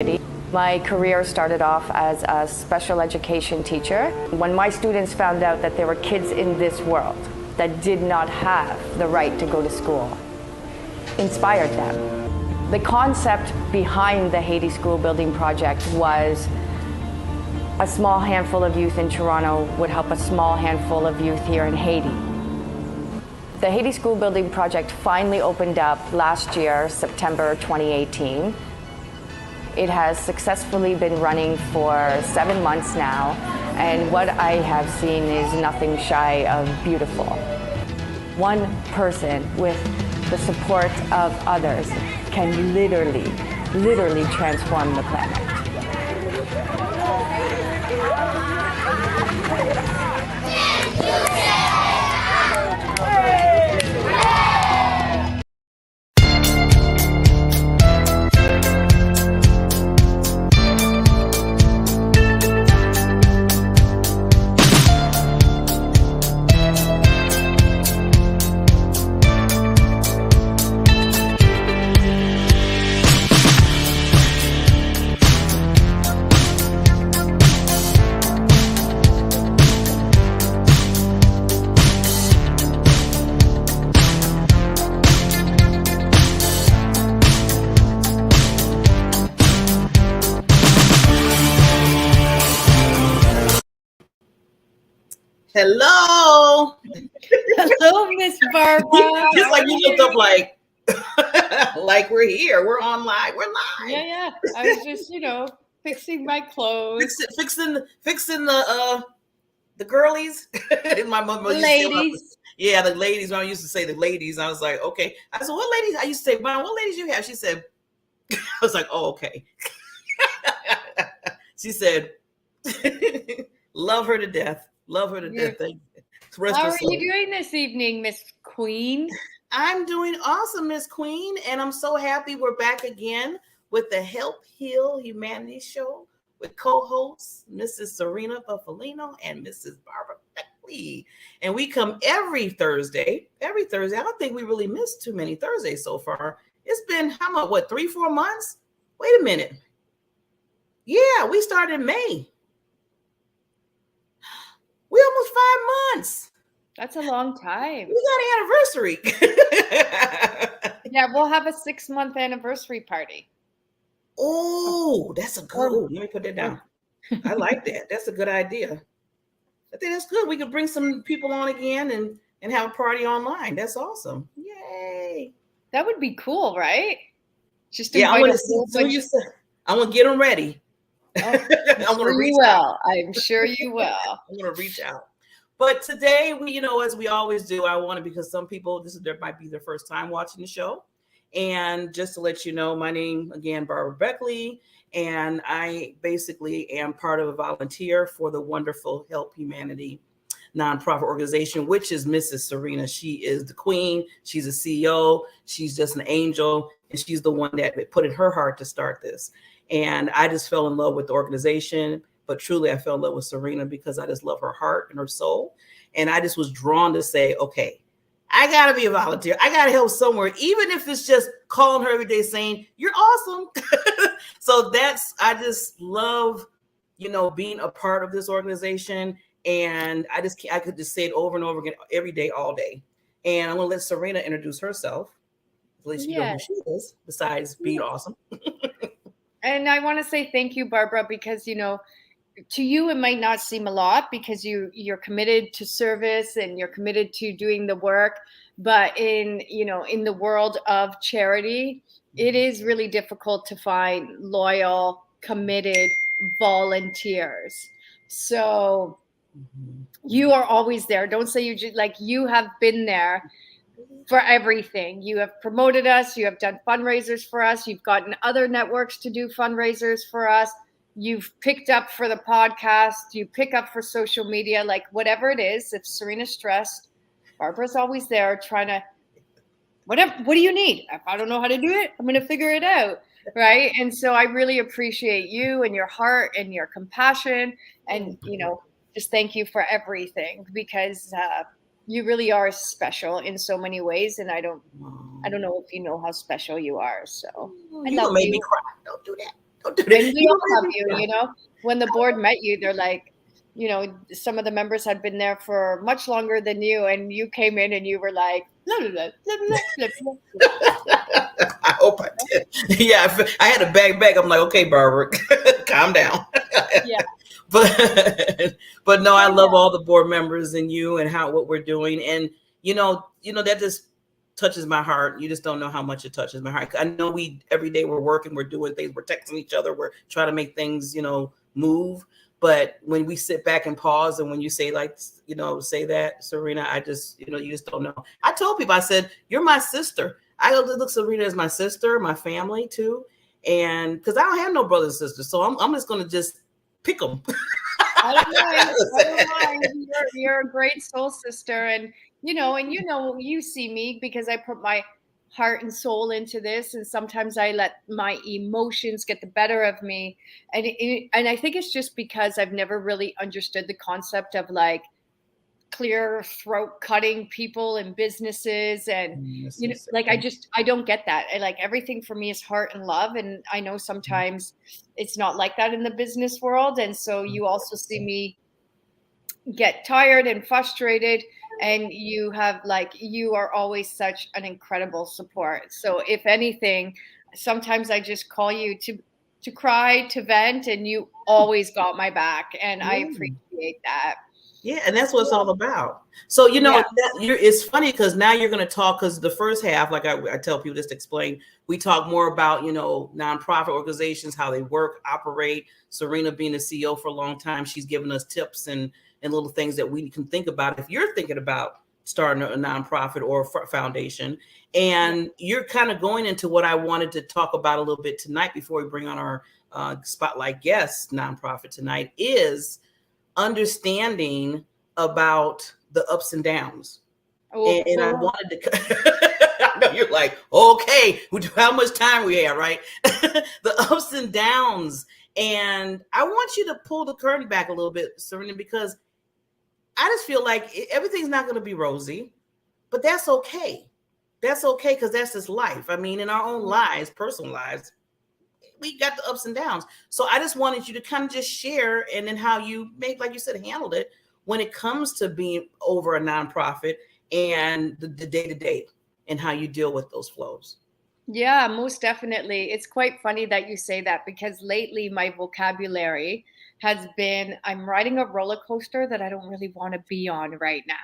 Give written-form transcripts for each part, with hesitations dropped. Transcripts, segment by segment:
My career started off as a special education teacher. When my students found out that there were kids in this world that did not have the right to go to school, inspired them. The concept behind the Haiti School Building Project was a small handful of youth in Toronto would help a small handful of youth here in Haiti. The Haiti School Building Project finally opened up last year, September 2018. It has successfully been running for 7 months now, and what I have seen is nothing shy of beautiful. One person with the support of others can literally transform the planet. Hello. Hello, Miss Barbara. Just like you looked up like we're here. We're online. We're live. Yeah. I was just, fixing my clothes. Fixing the girlies. My mother Ladies. Yeah, the ladies. When I used to say the ladies, I was like, okay. I said, what ladies? I used to say, Mom, what ladies you have? She said, I was like, oh, okay. She said, love her to death. Love her to death. How are you doing this evening, Miss Queen? I'm doing awesome, Miss Queen, and I'm so happy we're back again with the Help Heal Humanity Show with co-hosts Mrs. Serena Bufalino and Mrs. Barbara Beckley. And we come every Thursday. I don't think we really missed too many Thursdays so far. It's been, 3-4 months? Wait a minute. Yeah, we started in May. We almost 5 months. That's a long time. We got an anniversary. Yeah, we'll have a 6-month anniversary party. Oh, that's a good. Let me put that down. I like that. That's a good idea. I think that's good. We could bring some people on again and have a party online. That's awesome. Yay. That would be cool, right? Just I want to get them ready. Oh, I'm sure you will. I'm going to reach out. But today, as we always do, because some people, there might be their first time watching the show. And just to let you know, my name, again, Barbara Beckley, and I basically am part of a volunteer for the wonderful Help Humanity nonprofit organization, which is Mrs. Serena. She is the queen. She's a CEO. She's just an angel. And she's the one that put in her heart to start this. And I just fell in love with the organization, but truly I fell in love with Serena because I just love her heart and her soul. And I just was drawn to say, okay, I got to be a volunteer. I got to help somewhere, even if it's just calling her every day saying, you're awesome. So I just love, being a part of this organization. And I could just say it over and over again, every day, all day. And I'm going to let Serena introduce herself. At least you know who she is, besides being awesome. And I want to say thank you, Barbara, because, to you, it might not seem a lot because you're committed to service and you're committed to doing the work. But in the world of charity, it is really difficult to find loyal, committed volunteers. So you are always there. Don't say you have been there for everything. You have promoted us. You have done fundraisers for us. You've gotten other networks to do fundraisers for us. You've picked up for the podcast. You pick up for social media, like whatever it is. If Serena's stressed, Barbara's always there trying to, what do you need? If I don't know how to do it, I'm going to figure it out. Right. And so I really appreciate you and your heart and your compassion and, just thank you for everything because you really are special in so many ways. And I don't know if you know how special you are. So you gonna make me cry. Don't do that. Don't do that. And we all love you, you know. When the board met you, they're like, you know, some of the members had been there for much longer than you, and you came in and you were like, blah, blah, blah, blah, blah, blah, blah. I hope I did. Yeah, I had a back. I'm like, okay, Barbara, calm down. Yeah. But no, I love all the board members and you and what we're doing. And you know, that just touches my heart. You just don't know how much it touches my heart. I know every day we're working, we're doing things, we're texting each other, we're trying to make things, move. But when we sit back and pause, and when you say say that, Serena, I just, you just don't know. I told people, I said, you're my sister. I look at Serena as my sister, my family too. And because I don't have no brothers and sisters. So I'm just going to just pick them. I don't mind. You're a great soul sister. And, you see me because I put my heart and soul into this. And sometimes I let my emotions get the better of me. And I think it's just because I've never really understood the concept of like clear throat cutting people and businesses. And, I don't get that. Everything for me is heart and love. And I know sometimes it's not like that in the business world. And so you also see me get tired and frustrated, and you are always such an incredible support. So if anything, sometimes I just call you to cry, to vent, and you always got my back. And I appreciate that. Yeah, and that's what it's all about. So, it's funny because now you're going to talk, because the first half, like I tell people, just to explain, we talk more about, nonprofit organizations, how they work, operate. Serena being the CEO for a long time, she's given us tips and little things that we can think about if you're thinking about starting a nonprofit or a foundation. And you're kind of going into what I wanted to talk about a little bit tonight before we bring on our spotlight guest nonprofit tonight, is understanding about the ups and downs. And I wanted to, I know you're like, okay, how much time we have, right? The ups and downs. And I want you to pull the curtain back a little bit, Serena, because I just feel like everything's not going to be rosy, but that's okay. That's okay, because that's just life. I mean, in our own lives, personal lives, we got the ups and downs. So I just wanted you to kind of just share, and then how you like you said, handled it when it comes to being over a nonprofit and the day-to-day, and how you deal with those flows. Yeah, most definitely. It's quite funny that you say that, because lately my vocabulary has been, I'm riding a roller coaster that I don't really want to be on right now.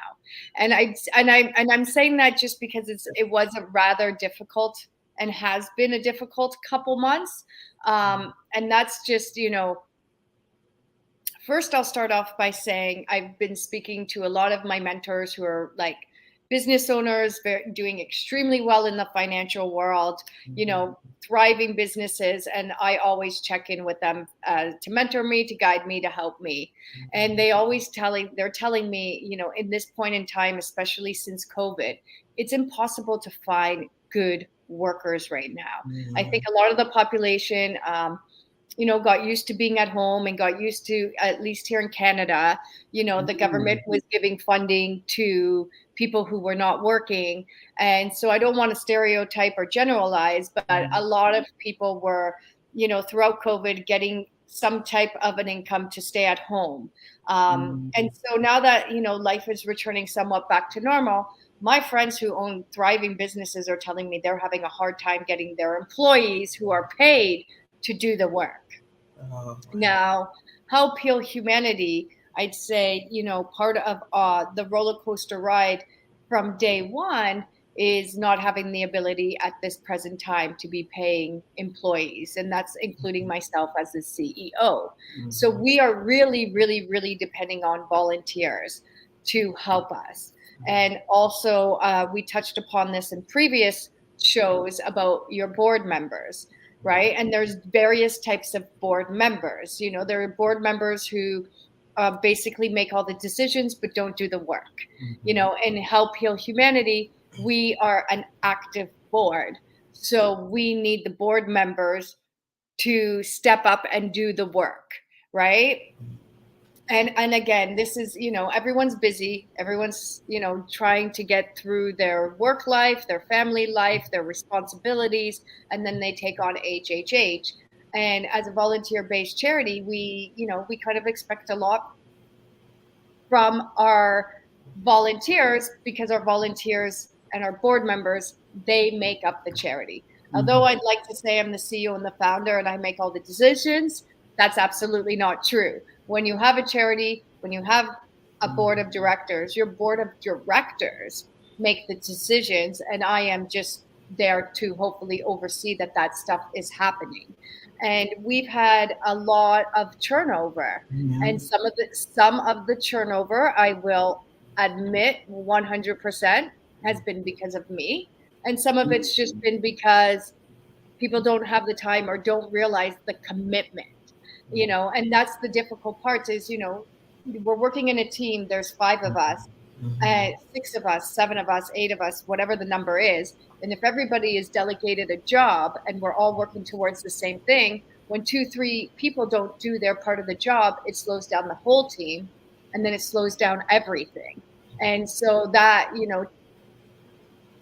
And I'm saying that just because it was a rather difficult, and has been a difficult couple months. And that's just, first I'll start off by saying I've been speaking to a lot of my mentors who are like business owners, doing extremely well in the financial world, thriving businesses. And I always check in with them to mentor me, to guide me, to help me. And they always they're telling me, in this point in time, especially since COVID, it's impossible to find good workers right now. I think a lot of the population, got used to being at home, and got used to, at least here in Canada, the government was giving funding to people who were not working. And so I don't want to stereotype or generalize, but a lot of people were, throughout COVID, getting some type of an income to stay at home. And so now that, life is returning somewhat back to normal, my friends who own thriving businesses are telling me they're having a hard time getting their employees who are paid to do the work. Now, help heal humanity, I'd say, part of the roller coaster ride from day one is not having the ability at this present time to be paying employees. And that's including myself as the CEO. So we are really, really, really depending on volunteers to help us. And also, we touched upon this in previous shows about your board members, right? And there's various types of board members. There are board members who basically make all the decisions but don't do the work. And Help Heal Humanity, we are an active board. So we need the board members to step up and do the work, right? And again, this is, everyone's busy. Everyone's, trying to get through their work life, their family life, their responsibilities, and then they take on HHH. And as a volunteer-based charity, we kind of expect a lot from our volunteers, because our volunteers and our board members, they make up the charity. Although I'd like to say I'm the CEO and the founder and I make all the decisions, that's absolutely not true. When you have a charity, when you have a board of directors, your board of directors make the decisions, and I am just there to hopefully oversee that stuff is happening. And we've had a lot of turnover, and some of the turnover, I will admit 100%, has been because of me, and some of it's just been because people don't have the time or don't realize the commitment, and that's the difficult part is, we're working in a team. There's 5 of us, 6 of us, 7 of us, 8 of us, whatever the number is. And if everybody is delegated a job and we're all working towards the same thing, when 2, 3 people don't do their part of the job, it slows down the whole team, and then it slows down everything. And so that,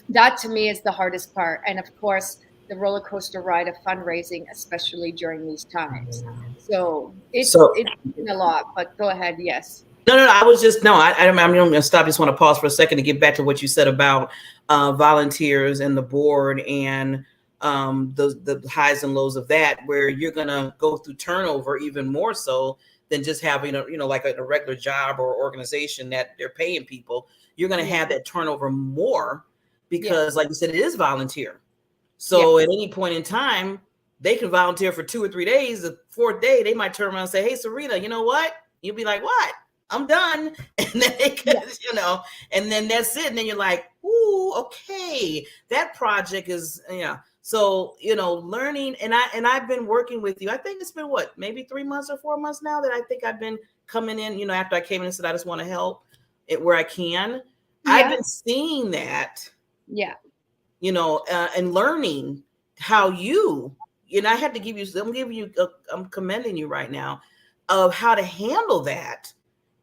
that to me is the hardest part. And of course, the roller coaster ride of fundraising, especially during these times. So it's been a lot, but go ahead. Yes. No. I was just, I'm going to stop. Just want to pause for a second to get back to what you said about volunteers and the board and the highs and lows of that, where you're going to go through turnover even more so than just having like a regular job or organization that they're paying people. You're going to have that turnover more because, like you said, it is volunteer. So at any point in time, they can volunteer for 2 or 3 days. The 4th day, they might turn around and say, "Hey, Serena, you know what?" You'll be like, "What? I'm done." And then they could, and then that's it. And then you're like, "Ooh, okay, that project is, So, learning, and I've been working with you. I think it's been maybe 3 months or 4 months now that I think I've been coming in, after I came in and said, I just want to help it where I can. I've been seeing that. Yeah. And learning how I had to give you, I'm commending you right now of how to handle that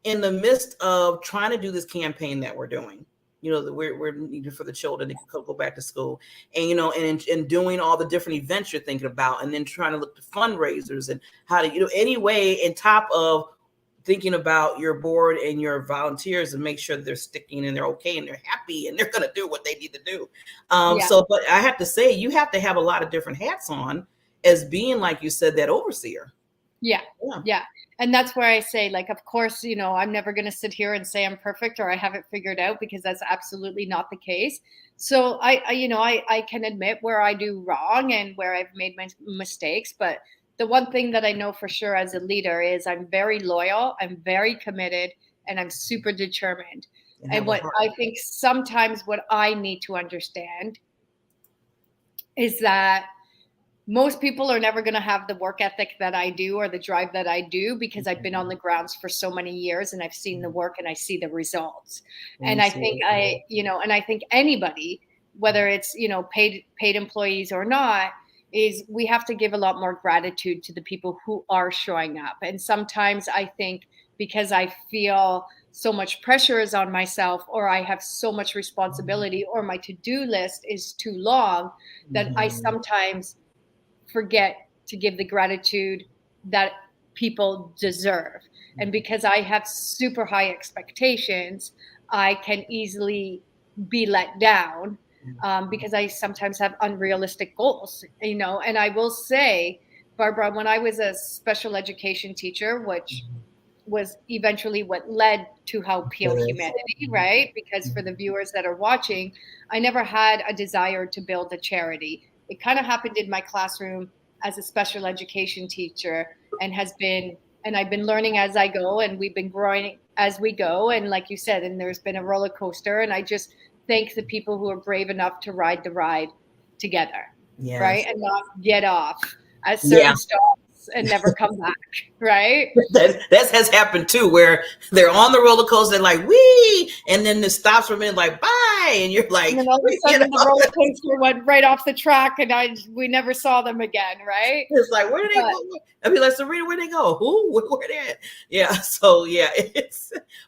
in the midst of trying to do this campaign that we're doing. That we're needed for the children to go back to school, and and doing all the different events you're thinking about, and then trying to look to fundraisers and how to any way in top of thinking about your board and your volunteers and make sure they're sticking and they're okay and they're happy and they're going to do what they need to do. So, but I have to say, you have to have a lot of different hats on as being, like you said, that overseer. Yeah. And that's where I say, like, of course, I'm never going to sit here and say I'm perfect or I have it figured out, because that's absolutely not the case. So I can admit where I do wrong and where I've made my mistakes. But the one thing that I know for sure as a leader is I'm very loyal, I'm very committed, and I'm super determined. And what I think sometimes what I need to understand is that most people are never going to have the work ethic that I do or the drive that I do, because I've been on the grounds for so many years and I've seen the work and I see the results. And I think and I think anybody, whether it's, paid employees or not, is we have to give a lot more gratitude to the people who are showing up. And sometimes I think because I feel so much pressure is on myself, or I have so much responsibility, or my to-do list is too long, that I sometimes forget to give the gratitude that people deserve. And because I have super high expectations, I can easily be let down because I sometimes have unrealistic goals, and I will say, Barbara, when I was a special education teacher, which was eventually what led to Help Heal Humanity, right? Because for the viewers that are watching, I never had a desire to build a charity. It kind of happened in my classroom as a special education teacher, and I've been learning as I go, and we've been growing as we go. And like you said, and there's been a roller coaster, and I just thank the people who are brave enough to ride the ride together, right? And not get off at certain stops and never come back, right? That has happened too, where they're on the roller coaster, they're like, wee, and then the stops for a minute, like, bye, and you're like, and then all of a sudden the roller coaster went right off the track, and we never saw them again, right? It's like, where did they go? I'd be like, Serena, where'd they go? Who? Where they at? Yeah. So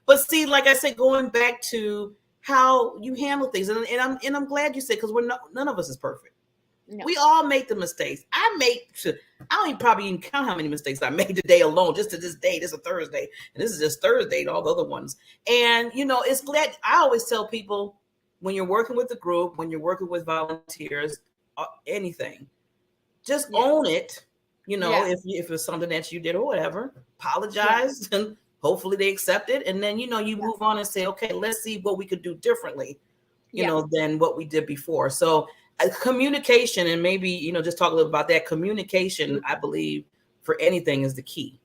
but see, like I said, going back to how you handle things, and I'm glad you said, because none of us is perfect. No. We all make the mistakes. I don't even probably even count how many mistakes I made today alone, just to this day. This is a Thursday, and this is just Thursday and all the other ones. And, it's glad. I always tell people, when you're working with a group, when you're working with volunteers, anything, just own it. If it's something that you did or whatever, apologize, and hopefully they accept it. And then, you move on and say, okay, let's see what we could do differently, than what we did before. So communication, and maybe, just talk a little about that. Communication, I believe, for anything is the key.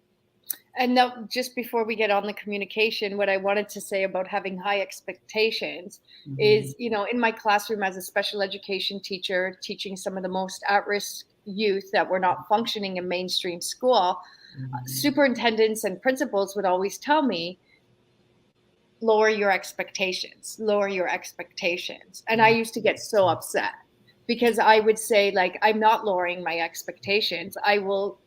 And now, just before we get on the communication, what I wanted to say about having high expectations is, in my classroom as a special education teacher, teaching some of the most at-risk youth that were not functioning in mainstream school, superintendents and principals would always tell me, lower your expectations. And I used to get so upset, because I would say, like, I'm not lowering my expectations. I will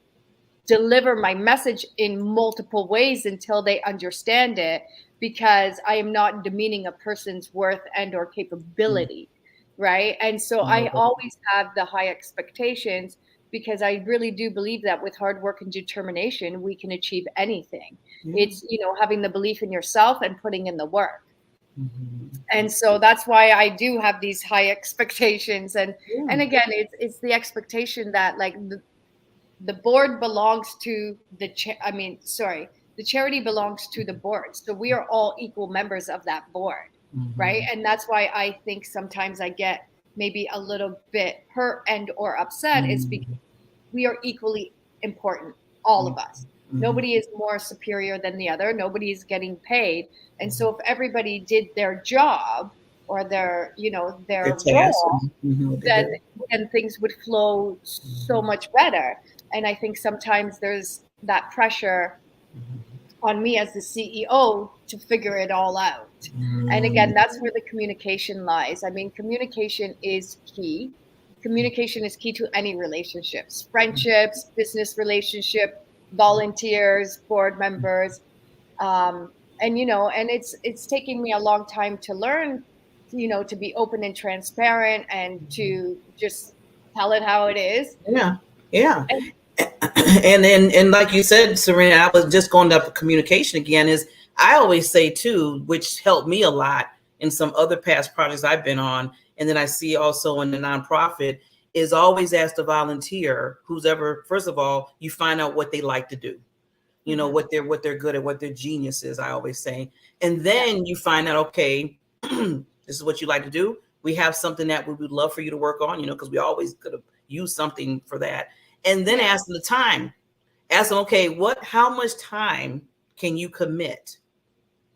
deliver my message in multiple ways until they understand it, because I am not demeaning a person's worth and or capability, right? And so I always have the high expectations, because I really do believe that with hard work and determination, we can achieve anything. It's, having the belief in yourself and putting in the work. And so that's why I do have these high expectations. And again, it's the expectation that, like, the board belongs to the charity belongs to the board. So we are all equal members of that board, right? And that's why I think sometimes I get maybe a little bit hurt and or upset, is because we are equally important, all of us. Nobody is more superior than the other. Nobody is getting paid. And so if everybody did their job or their role, then things would flow so much better. And I think sometimes there's that pressure on me as the CEO to figure it all out. And again, that's where the communication lies. I mean, communication is key. Communication is key to any relationships, friendships, business relationship, volunteers, board members. And it's taking me a long time to learn, to be open and transparent and to just tell it how it is. Yeah. And like you said, Serena, I was just going up communication again, is I always say too, which helped me a lot in some other past projects I've been on, and then I see also in the nonprofit, is always ask the volunteer, who's ever, first of all, you find out what they like to do, what they're good at, what their genius is, I always say. And then you find out, okay, this is what you like to do. We have something that we would love for you to work on, because we always could have used something for that. And then ask them the time. Ask them, okay, how much time can you commit?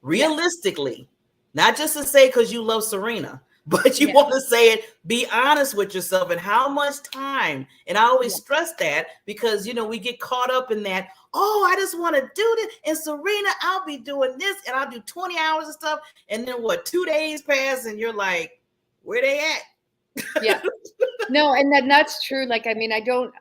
Realistically, not just to say because you love Serena, but you want to say it, be honest with yourself, and how much time. And I always stress that, because, we get caught up in that, oh, I just want to do this. And Serena, I'll be doing this and I'll do 20 hours of stuff. And then 2 days pass and you're like, where they at? Yeah. No, and that's true. Like, I mean, I don't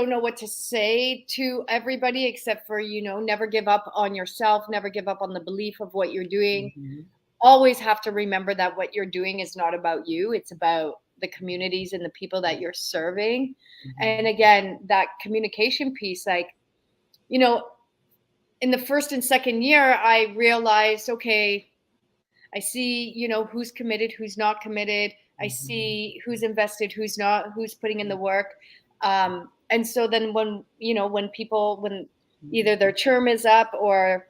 know what to say to everybody except for, never give up on yourself, never give up on the belief of what you're doing. Always have to remember that what you're doing is not about you. It's about the communities and the people that you're serving. And again, that communication piece, like, in the first and second year, I realized, okay, I see, who's committed, who's not committed. I see who's invested, who's not, who's putting in the work. And so then when either their term is up or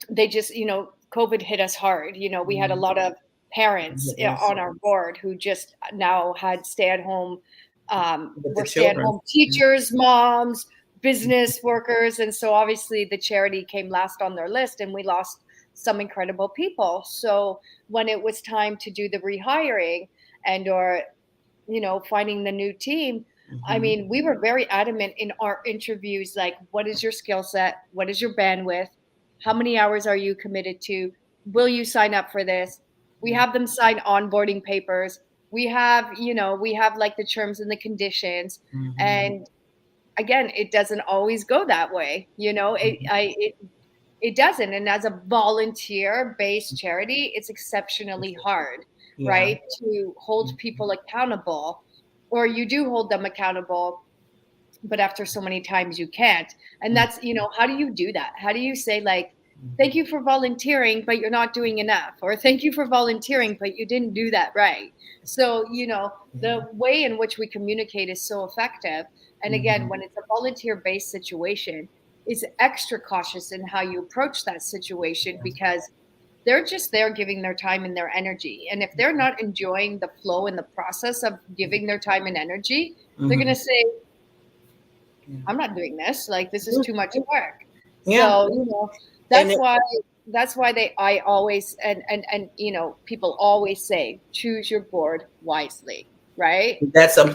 they just, COVID hit us hard. We had a lot of parents on our board who just now had stay-at-home teachers, moms, business workers. And so obviously the charity came last on their list, and we lost some incredible people. So when it was time to do the rehiring or finding the new team, I mean, we were very adamant in our interviews, like, what is your skill set? What is your bandwidth? How many hours are you committed to? Will you sign up for this? We have them sign onboarding papers. We have like the terms and the conditions. And again, it doesn't always go that way. It doesn't. And as a volunteer-based charity, it's exceptionally hard, right, to hold people accountable or you do hold them accountable, but after so many times you can't. And that's, how do you do that? How do you say, like, thank you for volunteering, but you're not doing enough, or thank you for volunteering, but you didn't do that right? So, the way in which we communicate is so effective. And again, when it's a volunteer-based situation, it's extra cautious in how you approach that situation, because they're just there giving their time and their energy. And if they're not enjoying the flow and the process of giving their time and energy, they're going to say, I'm not doing this. Like, this is too much work. Yeah. So, that's why I always, and people always say, choose your board wisely. Right. I'm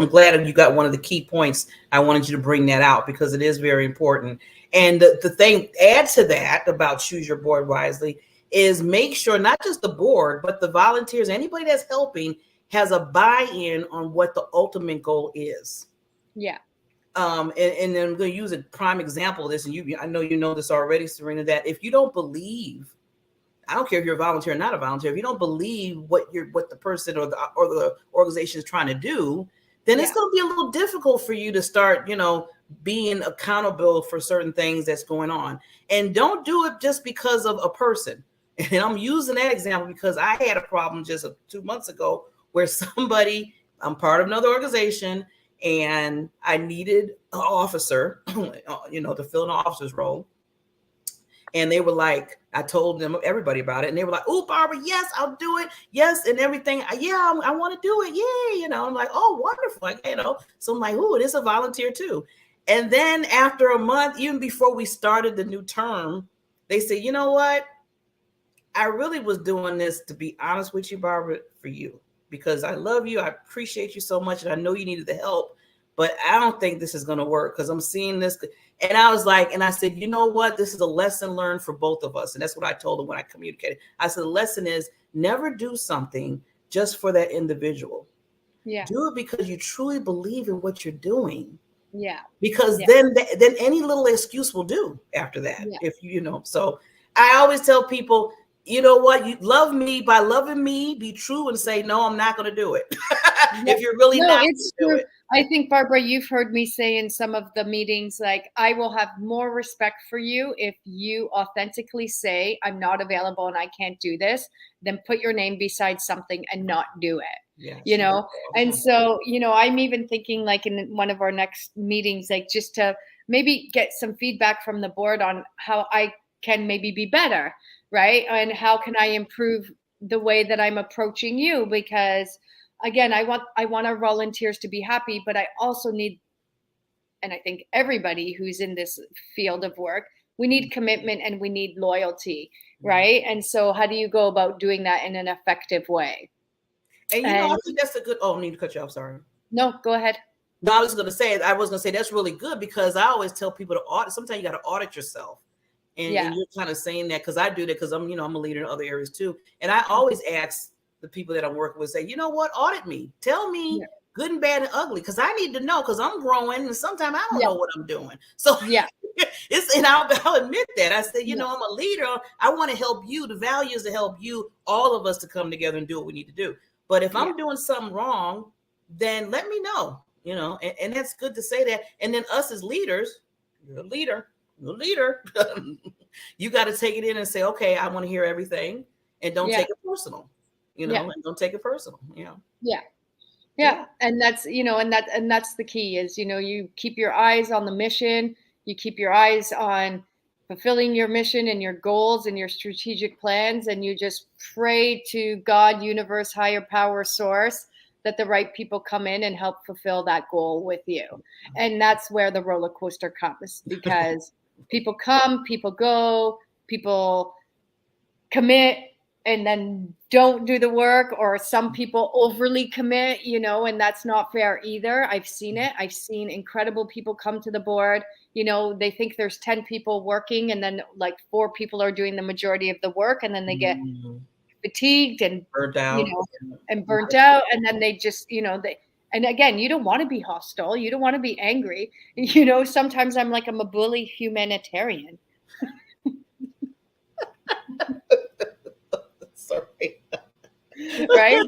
glad you got one of the key points. I wanted you to bring that out because it is very important. And the thing add to that about choose your board wisely is make sure not just the board, but the volunteers, anybody that's helping, has a buy-in on what the ultimate goal is. Yeah. And then I'm going to use a prime example of this. And I know you know this already, Serena, that if you don't believe, I don't care if you're a volunteer or not a volunteer, if you don't believe what the person or the organization is trying to do, then it's going to be a little difficult for you to start, being accountable for certain things that's going on. And don't do it just because of a person. And I'm using that example because I had a problem just 2 months ago where I'm part of another organization, and I needed an officer, to fill an officer's role. And they were like, I told them, everybody about it. And they were like, oh, Barbara, yes, I'll do it. Yes. And everything. Yeah, I want to do it. Yay. I'm like, oh, wonderful. So I'm like, oh, it is a volunteer too. And then after a month, even before we started the new term, they said, you know what? I really was doing this, to be honest with you, Barbara, for you, because I love you. I appreciate you so much. And I know you needed the help, but I don't think this is going to work because I'm seeing this. And I was like, and I said, you know what? This is a lesson learned for both of us. And that's what I told them when I communicated. I said, the lesson is never do something just for that individual. Yeah. Do it because you truly believe in what you're doing. Yeah. Because then any little excuse will do after that. Yeah. If so I always tell people, you know what? You love me by loving me, be true and say, no, I'm not going to do it. If you're really not going to do it. I think, Barbara, you've heard me say in some of the meetings, like, I will have more respect for you if you authentically say, I'm not available and I can't do this, than put your name beside something and not do it. Yes. And so, I'm even thinking, like, in one of our next meetings, like, just to maybe get some feedback from the board on how I can maybe be better, right? And how can I improve the way that I'm approaching you? Because again, I want our volunteers to be happy, but I also need, and I think everybody who's in this field of work, we need commitment and we need loyalty, right? And so how do you go about doing that in an effective way? And I think that's a good, I need to cut you off, sorry. No, go ahead. No, I was going to say that's really good, because I always tell people to audit. Sometimes you got to audit yourself. And you're kind of saying that because I do that because I'm a leader in other areas too. And I always ask the people that I'm working with, say, you know what, audit me. Tell me good and bad and ugly, because I need to know, because I'm growing and sometimes I don't know what I'm doing. So and I'll admit that. I said, I'm a leader. I want to help you. The value is to help you, all of us, to come together and do what we need to do. But if I'm doing something wrong, then let me know, and that's good to say that. And then us as leaders, you're a leader. You got to take it in and say, okay, I want to hear everything, and don't take it personal, and don't take it personal. And that's, and that's the key is, you keep your eyes on the mission, you keep your eyes on fulfilling your mission and your goals and your strategic plans, and you just pray to God, universe, higher power, source, that the right people come in and help fulfill that goal with you. And that's where the roller coaster comes, because people come, people go, people commit and then don't do the work, or some people overly commit, and that's not fair either. I've seen it. I've seen incredible people come to the board. They think there's 10 people working, and then like 4 people are doing the majority of the work, and then they get fatigued and burnt out, and then they just, and again, you don't want to be hostile. You don't want to be angry. Sometimes I'm a bully humanitarian. Sorry. Right?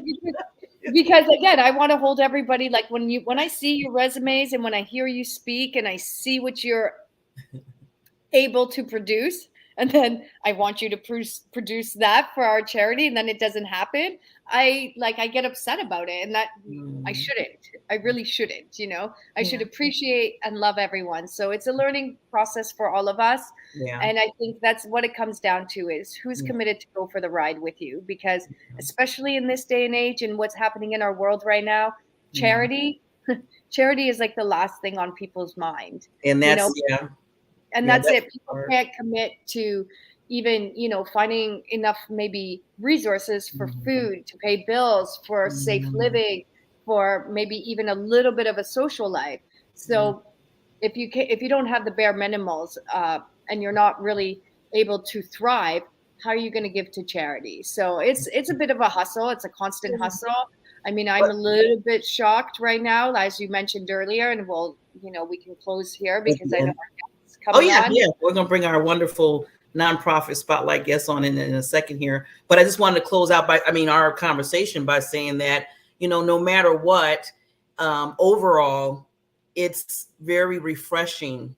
because again, I want to hold everybody, like when I see your resumes and when I hear you speak and I see what you're able to produce, and then I want you to produce that for our charity, and then it doesn't happen, I get upset about it, and that I shouldn't. I really shouldn't, I should appreciate and love everyone. So it's a learning process for all of us. Yeah. And I think that's what it comes down to, is who's committed to go for the ride with you, because especially in this day and age and what's happening in our world right now, charity is like the last thing on people's mind. And that's, And that's it. People can't commit to even, finding enough maybe resources for food, to pay bills, for safe living, for maybe even a little bit of a social life. So if you don't have the bare minimals and you're not really able to thrive, how are you going to give to charity? So it's a bit of a hustle. It's a constant hustle. I mean, I'm a little bit shocked right now, as you mentioned earlier, and we can close here because I know on. We're going to bring our wonderful nonprofit spotlight guests on in a second here. But I just wanted to close out our conversation by saying that, no matter what, overall, it's very refreshing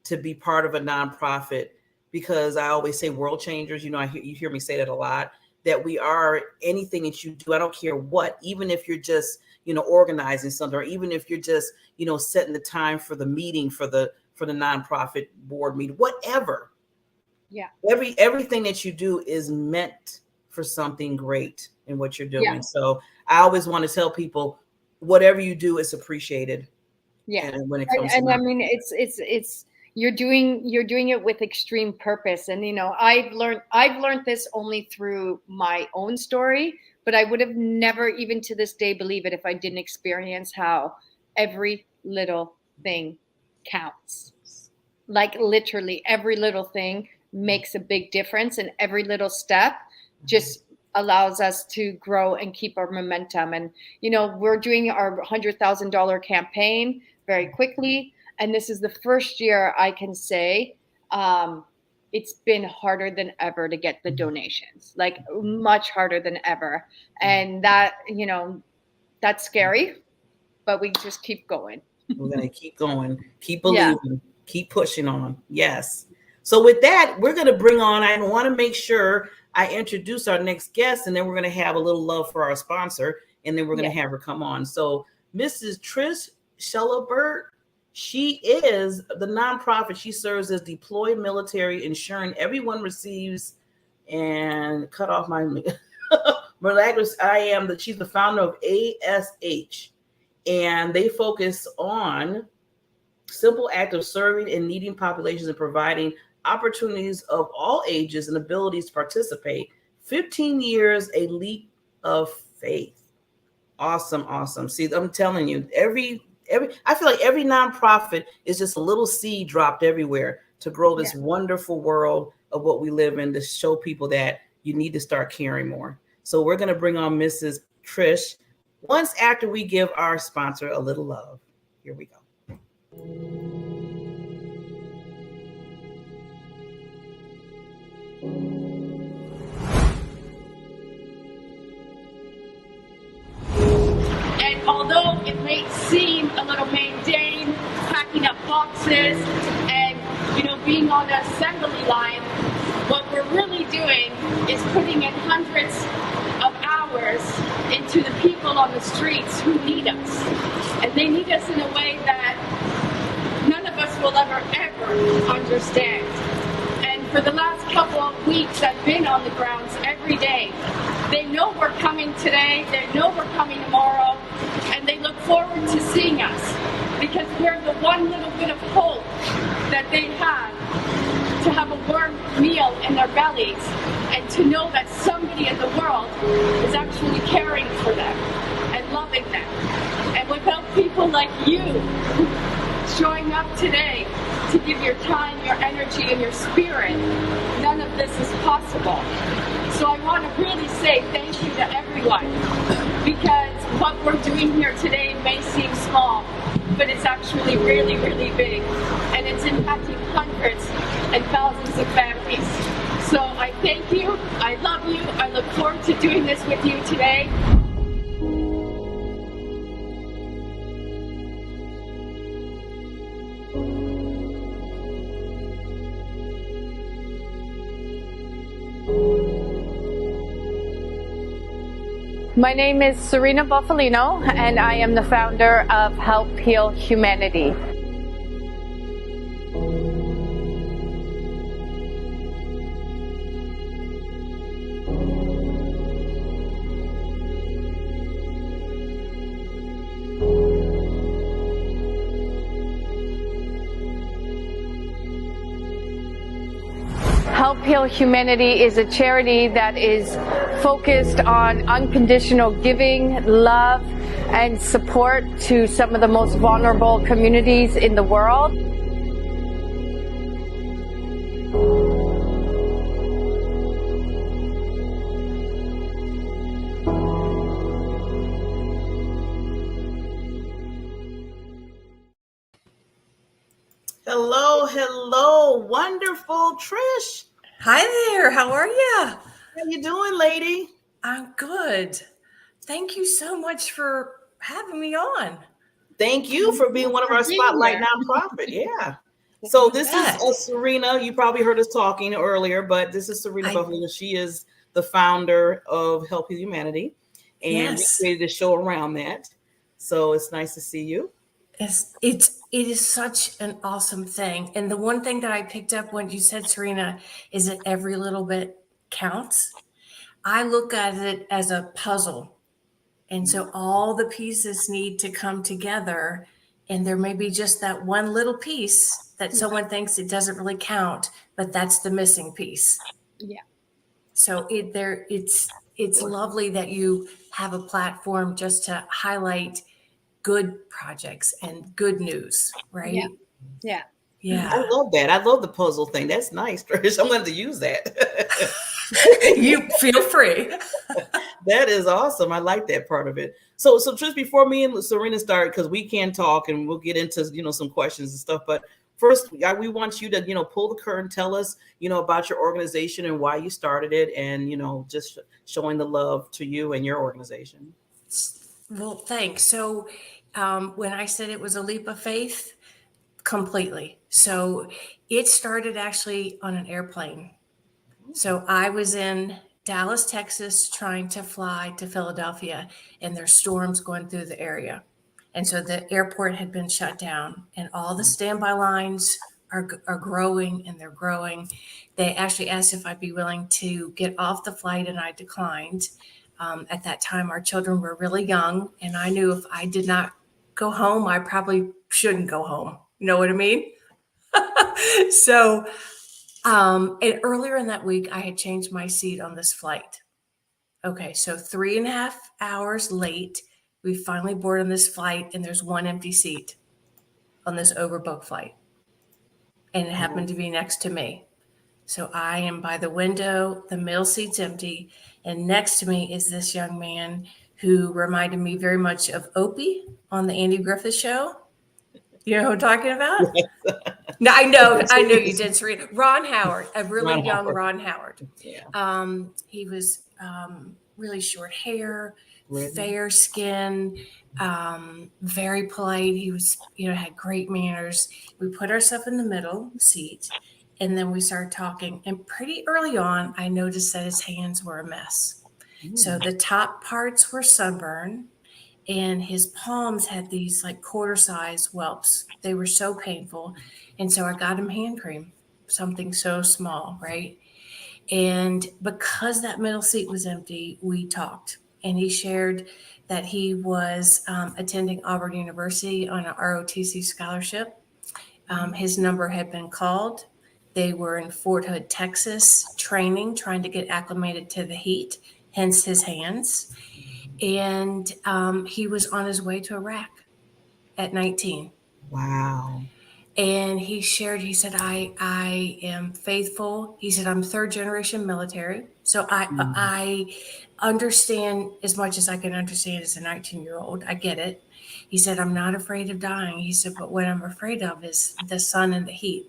to be part of a nonprofit, because I always say world changers, you hear me say that a lot, that we are anything that you do. I don't care what, even if you're just, organizing something, or even if you're just, setting the time for the meeting, for the nonprofit board meeting, whatever. Yeah. Everything that you do is meant for something great in what you're doing. Yeah. So I always want to tell people, whatever you do is appreciated. Yeah. And when it comes to I mean, it's you're doing it with extreme purpose. And, I've learned this only through my own story, but I would have never, even to this day, believe it if I didn't experience how every little thing counts. Like literally every little thing makes a big difference, and every little step just allows us to grow and keep our momentum. And, we're doing our $100,000 campaign very quickly. And this is the first year I can say it's been harder than ever to get the donations, like much harder than ever. And that, that's scary, but we just keep going. We're going to keep going, keep believing, keep pushing on. Yes. So with that, we're going to bring on, I want to make sure I introduce our next guest, and then we're going to have a little love for our sponsor, and then we're going to have her come on. So Mrs. Trish Shellabert, she is the nonprofit. She serves as deployed military, ensuring everyone receives, and cut off my miraculous. She's the founder of ASH, and they focus on simple act of serving and needing populations and providing opportunities of all ages and abilities to participate. 15 years, a leap of faith. Awesome. See, I'm telling you, I feel like every nonprofit is just a little seed dropped everywhere to grow this wonderful world of what we live in, to show people that you need to start caring more. So we're going to bring on Mrs. Trish once after we give our sponsor a little love. Here we go. And although it may seem a little mundane, packing up boxes and, being on the assembly line, what we're really doing is putting in hundreds of hours into the people on the streets who need us. And they need us in a way that none of us will ever understand. And for the last couple of weeks, I've been on the grounds every day. They know we're coming today, they know we're coming tomorrow, and they look forward to seeing us, because we're the one little bit of hope that they have, to have a warm meal in their bellies, and to know that somebody in the world is actually caring for them and loving them. And without people like you showing up today to give your time, your energy, and your spirit, none of this is possible. So I want to really say thank you to everyone, because what we're doing here today may seem small, but it's actually really, really big, and it's impacting hundreds and thousands of families. So I thank you, I love you, I look forward to doing this with you today. My name is Serena Bufalino, and I am the founder of Help Heal Humanity. Help Heal Humanity is a charity that is focused on unconditional giving, love, and support to some of the most vulnerable communities in the world. Hello, wonderful Trish. Hi there. How are you? How you doing, lady? I'm good. Thank you so much for having me on. Thank you for being one of our spotlight nonprofit. Yeah. So this is Serena. You probably heard us talking earlier, but this is Serena Bufalino. She is the founder of Help Heal Humanity, and we created a show around that. So it's nice to see you. It is such an awesome thing. And the one thing that I picked up when you said, Serena, is that every little bit counts. I look at it as a puzzle. And so all the pieces need to come together. And there may be just that one little piece that someone thinks it doesn't really count, but that's the missing piece. Yeah. So it's lovely that you have a platform just to highlight good projects and good news, right? Yeah. I love that. I love the puzzle thing. That's nice, Trish. I'm going to use that. You feel free. That is awesome. I like that part of it. So Trish, before me and Serena start, because we can talk and we'll get into some questions and stuff. But first, we want you to pull the curtain, tell us about your organization and why you started it, and just showing the love to you and your organization. Well, thanks. So when I said it was a leap of faith, completely. So it started actually on an airplane. So I was in Dallas, Texas, trying to fly to Philadelphia, and there's storms going through the area. And so the airport had been shut down, and all the standby lines are growing, and they're growing. They actually asked if I'd be willing to get off the flight, and I declined. At that time, our children were really young, and I knew if I did not go home, I probably shouldn't go home. You know what I mean? So, and earlier in that week, I had changed my seat on this flight. Okay, so 3.5 hours late, we finally board on this flight, and there's one empty seat on this overbooked flight. And it happened to be next to me. So I am by the window, the middle seat's empty, and next to me is this young man who reminded me very much of Opie on the Andy Griffith Show. You know who I'm talking about? No, I know you did, Serena. Ron Howard, a really young Ron Howard. Yeah. He was really short hair, fair skin, very polite. He was, had great manners. We put ourselves in the middle seat, and then we started talking. And pretty early on, I noticed that his hands were a mess. So the top parts were sunburned, and his palms had these like quarter-size whelps. They were so painful. And so I got him hand cream, something so small, right? And because that middle seat was empty, we talked. And he shared that he was attending Auburn University on an ROTC scholarship. His number had been called. They were in Fort Hood, Texas, trying to get acclimated to the heat, hence his hands. And he was on his way to Iraq at 19. Wow. And he shared, he said, I am faithful. He said, I'm third generation military. So I understand as much as I can understand as a 19-year-old. I get it. He said, I'm not afraid of dying. He said, but what I'm afraid of is the sun and the heat.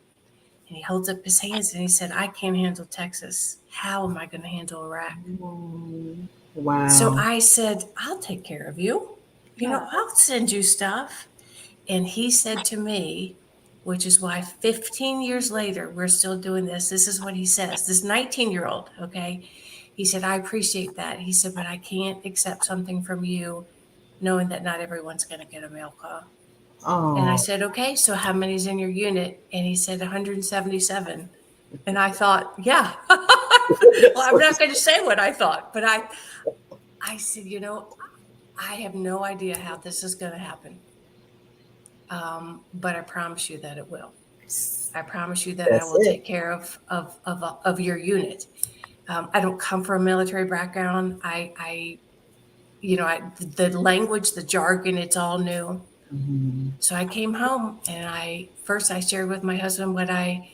And he holds up his hands and he said, I can't handle Texas. How am I going to handle Iraq? Wow. So I said, I'll take care of you. I'll send you stuff. And he said to me, which is why 15 years later, we're still doing this. This is what he says, this 19-year-old, okay? he said, I appreciate that. He said, but I can't accept something from you knowing that not everyone's going to get a mail call. Oh. And I said, okay, so how many's in your unit? And he said 177. And I thought, yeah. Well, I'm not going to say what I thought, but I said, you know, I have no idea how this is going to happen. But I promise you that it will. I promise you that I will take care of your unit. I don't come from a military background. The language, the jargon, it's all new. Mm-hmm. So I came home and I shared with my husband what I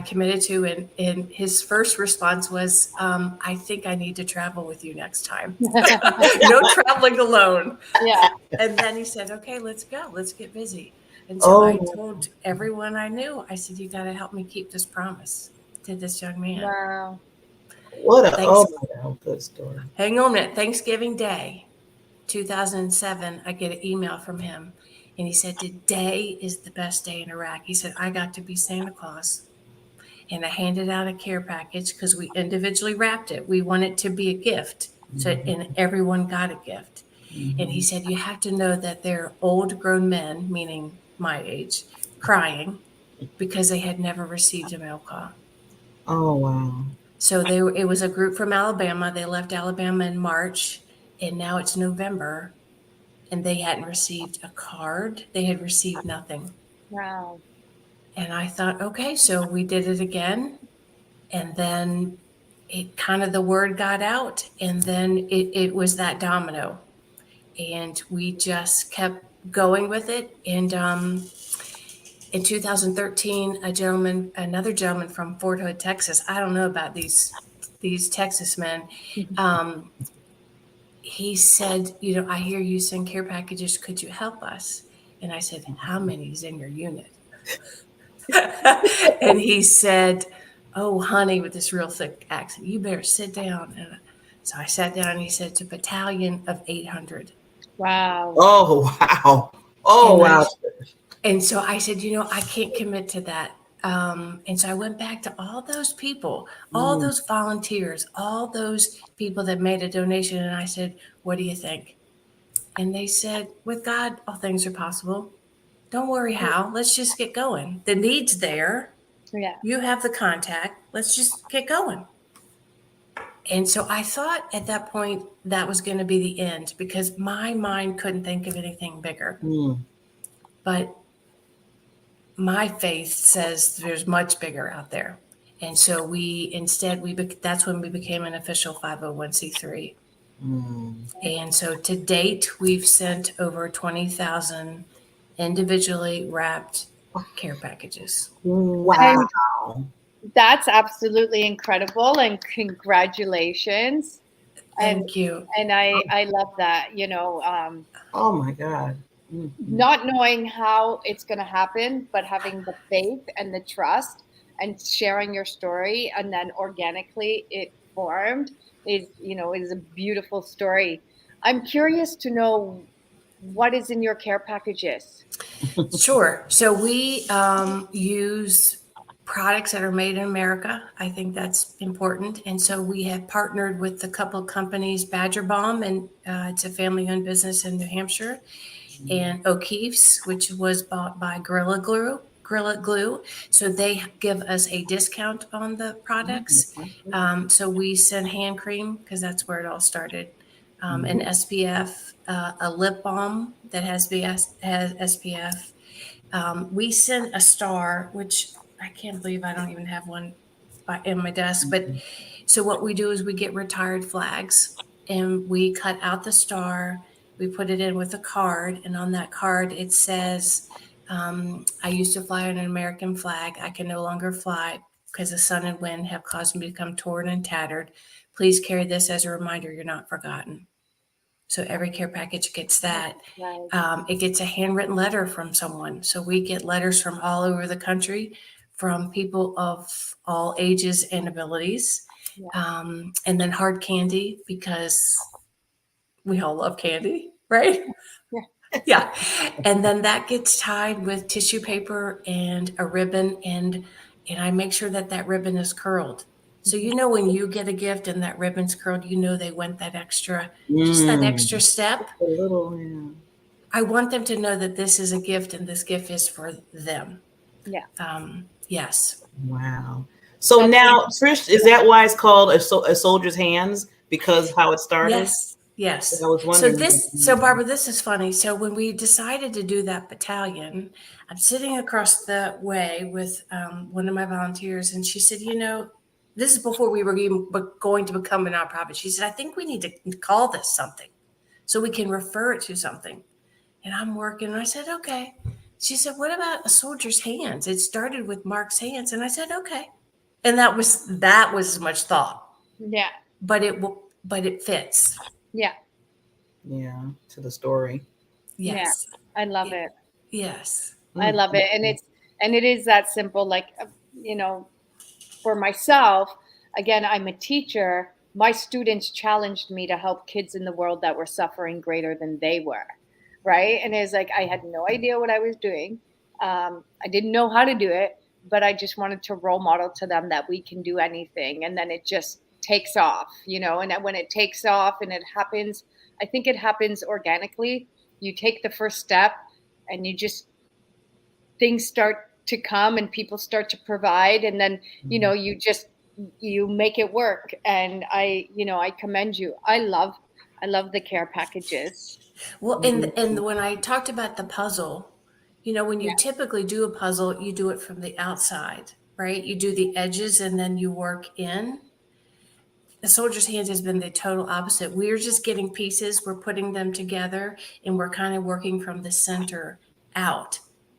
committed to. And his first response was, I think I need to travel with you next time. No traveling alone. Yeah. And then he said, okay, let's go. Let's get busy. And so I told everyone I knew, I said, you got to help me keep this promise to this young man. Wow. What a good story. Hang on a minute. Thanksgiving Day, 2007, I get an email from him. And he said, today is the best day in Iraq. He said, I got to be Santa Claus. And I handed out a care package because we individually wrapped it. We want it to be a gift. So, and everyone got a gift. Mm-hmm. And he said, you have to know that they're old grown men, meaning my age, crying because they had never received a mail call. Oh, wow. So it was a group from Alabama. They left Alabama in March, and now it's November, and they hadn't received a card. They had received nothing. Wow. And I thought, okay, so we did it again. And then the word got out, and then it was that domino. And we just kept going with it. And in 2013, another gentleman from Fort Hood, Texas, I don't know about these Texas men. He said, I hear you send care packages. Could you help us? And I said, how many is in your unit? And he said, oh, honey, with this real thick accent, you better sit down. And so I sat down, and he said, it's a battalion of 800. Wow. Oh, wow. Oh, wow. And so I said, I can't commit to that. And so I went back to all those people, all those volunteers, all those people that made a donation. And I said, what do you think? And they said, with God, all things are possible. Don't worry how. Let's just get going. The need's there. Yeah. You have the contact. Let's just get going. And so I thought at that point that was going to be the end because my mind couldn't think of anything bigger. But my faith says there's much bigger out there. And so that's when we became an official 501c3. And so to date, we've sent over 20,000 individually wrapped care packages. Wow. And that's absolutely incredible. And congratulations. Thank you. And I love that, oh my God. Not knowing how it's going to happen, but having the faith and the trust and sharing your story, and then organically it formed is a beautiful story. I'm curious to know what is in your care packages. Sure. So we use products that are made in America. I think that's important. And so we have partnered with a couple of companies, Badger Balm, and it's a family-owned business in New Hampshire, and O'Keefe's, which was bought by Gorilla Glue. So they give us a discount on the products. So we send hand cream because that's where it all started. An SPF, a lip balm that has SPF. We send a star, which I can't believe I don't even have one in my desk. But so what we do is we get retired flags and we cut out the star. We put it in with a card, and on that card it says, I used to fly on an American flag. I can no longer fly because the sun and wind have caused me to become torn and tattered. Please carry this as a reminder you're not forgotten. So every care package gets that. Right. It gets a handwritten letter from someone. So we get letters from all over the country from people of all ages and abilities. And then hard candy because we all love candy, right? Yeah. And then that gets tied with tissue paper and a ribbon, and I make sure that ribbon is curled. So, when you get a gift and that ribbon's curled, they went that extra, just that extra step. A little, yeah. I want them to know that this is a gift and this gift is for them. Yeah. Yes. Wow. So now, Trish, is that why it's called a soldier's hands? Because how it started? Yes. I was wondering. So Barbara, this is funny. So when we decided to do that battalion, I'm sitting across the way with one of my volunteers, and she said, this is before we were even going to become a nonprofit. She said, I think we need to call this something so we can refer it to something. And I'm working, and I said, okay. She said, what about a soldier's hands? It started with Mark's hands. And I said, okay. And that was as much thought. Yeah. But it fits. Yeah. Yeah. To the story. Yes. Yeah. I love it. Yes. I love it. And it is that simple. Like, for myself, again, I'm a teacher. My students challenged me to help kids in the world that were suffering greater than they were. Right. And it's like, I had no idea what I was doing. I didn't know how to do it, but I just wanted to role model to them that we can do anything. And then it just takes off, and when it takes off and it happens, I think it happens organically. You take the first step and things start to come and people start to provide. And then, you make it work. And I commend you. I love the care packages. Well, and when I talked about the puzzle, when you typically do a puzzle, you do it from the outside, right? You do the edges and then you work in. The soldier's hands has been the total opposite. We're just getting pieces, we're putting them together, and we're kind of working from the center out.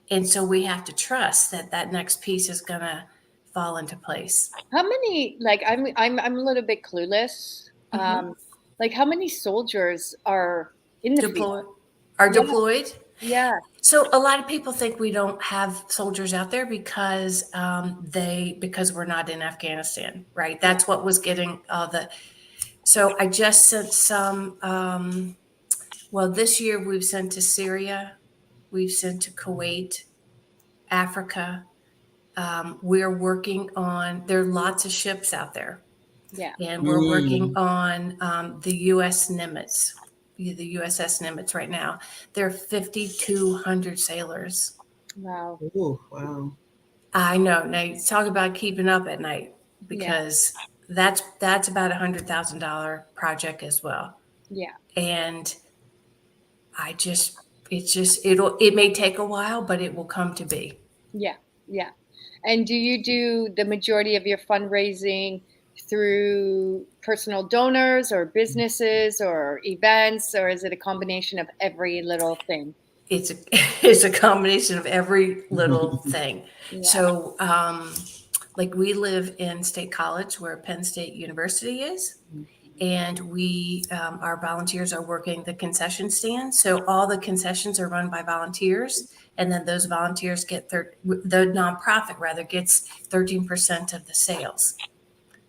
And so we have to trust that next piece is going to fall into place. How many, I'm a little bit clueless. Like, how many soldiers are in the field? Deployed? Yeah. So a lot of people think we don't have soldiers out there because we're not in Afghanistan, right? That's what was getting all the. So I just sent some. This year we've sent to Syria, we've sent to Kuwait, Africa. We're working on. There are lots of ships out there. Yeah. And we're working on the U.S. Nimitz. The USS Nimitz right now. There are 5,200 sailors. Wow. Ooh, wow. I know. Now talk about keeping up at night, because that's about $100,000 project as well. Yeah. And it may take a while, but it will come to be. Yeah. Yeah. And do you do the majority of your fundraising through personal donors or businesses or events, or is it a combination of every little thing? It's a combination of every little thing. Yeah. So, we live in State College, where Penn State University is, and our volunteers are working the concession stand. So all the concessions are run by volunteers, and then those volunteers get the nonprofit rather gets 13% of the sales.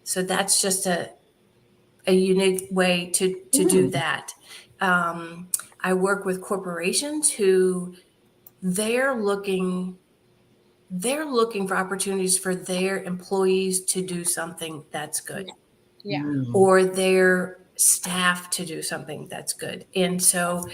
So that's just a unique way to do that. I work with corporations who they're looking for opportunities for their employees to do something that's good. Yeah. Or their staff to do something that's good. And so